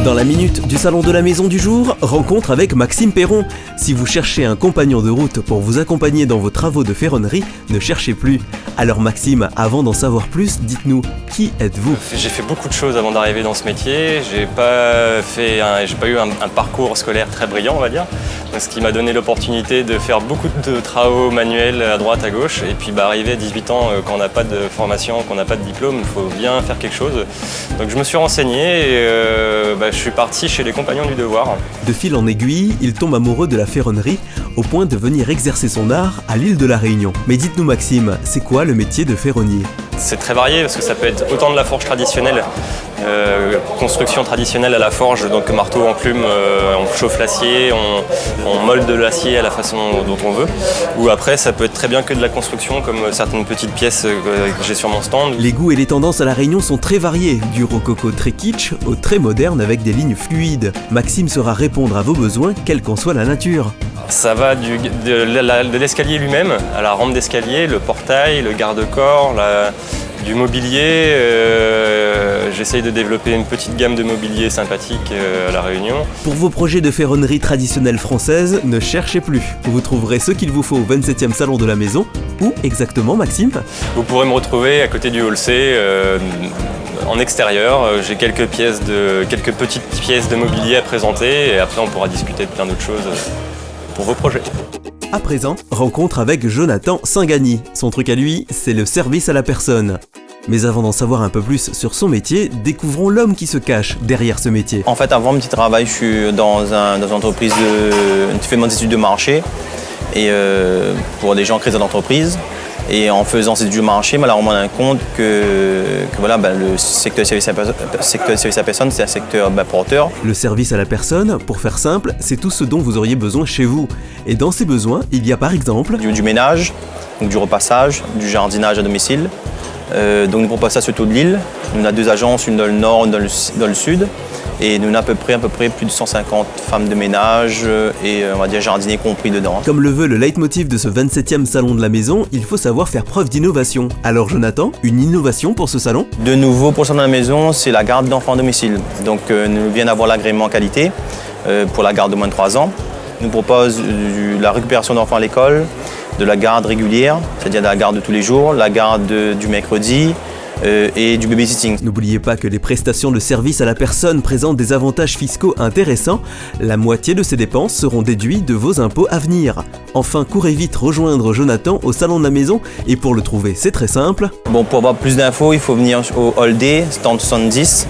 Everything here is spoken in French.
Dans la minute du salon de la maison du jour, rencontre avec Maxime Perron. Si vous cherchez un compagnon de route pour vous accompagner dans vos travaux de ferronnerie, ne cherchez plus. Alors Maxime, avant d'en savoir plus, dites-nous, qui êtes-vous ? J'ai fait beaucoup de choses avant d'arriver dans ce métier. J'ai pas eu un parcours scolaire très brillant, on va dire. Ce qui m'a donné l'opportunité de faire beaucoup de travaux manuels à droite, à gauche. Et puis arriver à 18 ans, quand on n'a pas de formation, qu'on n'a pas de diplôme, il faut bien faire quelque chose. Donc je me suis renseigné et je suis parti chez les Compagnons du Devoir. De fil en aiguille, il tombe amoureux de la ferronnerie au point de venir exercer son art à l'île de la Réunion. Mais dites-nous Maxime, c'est quoi le métier de ferronnier ? C'est très varié parce que ça peut être autant de la forge traditionnelle, construction traditionnelle à la forge, donc marteau, enclume, on chauffe l'acier, on molde l'acier à la façon dont on veut. Ou après ça peut être très bien que de la construction comme certaines petites pièces que j'ai sur mon stand. Les goûts et les tendances à la Réunion sont très variés, du rococo très kitsch au très moderne avec des lignes fluides. Maxime saura répondre à vos besoins, quelle qu'en soit la nature. Ça va de l'escalier lui-même, à la rampe d'escalier, le portail, le garde-corps, du mobilier. J'essaye de développer une petite gamme de mobilier sympathique à La Réunion. Pour vos projets de ferronnerie traditionnelle française, ne cherchez plus. Vous trouverez ce qu'il vous faut au 27e salon de la maison. Où exactement Maxime ? Vous pourrez me retrouver à côté du hall C. En extérieur, j'ai quelques petites pièces de mobilier à présenter et après on pourra discuter de plein d'autres choses pour vos projets. À présent, rencontre avec Jonathan Singani. Son truc à lui, c'est le service à la personne. Mais avant d'en savoir un peu plus sur son métier, découvrons l'homme qui se cache derrière ce métier. En fait, avant mon petit travail, je suis dans une entreprise qui fait des études de marché et pour des gens créés d'entreprise. Et en faisant ces études de marché, on me rend compte que le secteur service à personne, c'est un secteur porteur. Le service à la personne, pour faire simple, c'est tout ce dont vous auriez besoin chez vous. Et dans ces besoins, il y a par exemple du ménage, donc du repassage, du jardinage à domicile. Donc nous proposons ça sur toute l'île. On a 2 agences, une dans le nord, une dans le sud. Et nous avons à peu près plus de 150 femmes de ménage et on va dire jardiniers compris dedans. Comme le veut le leitmotiv de ce 27e salon de la maison, il faut savoir faire preuve d'innovation. Alors Jonathan, une innovation pour ce salon ? De nouveau pour le salon de la maison, c'est la garde d'enfants à domicile. Donc nous venons d'avoir l'agrément qualité pour la garde de moins de 3 ans. Nous propose la récupération d'enfants à l'école, de la garde régulière, c'est-à-dire de la garde de tous les jours, la garde du mercredi, et du babysitting. N'oubliez pas que les prestations de service à la personne présentent des avantages fiscaux intéressants. La moitié de ces dépenses seront déduites de vos impôts à venir. Enfin, courez vite rejoindre Jonathan au salon de la maison et pour le trouver, c'est très simple. Pour avoir plus d'infos, il faut venir au Hall D, stand 70.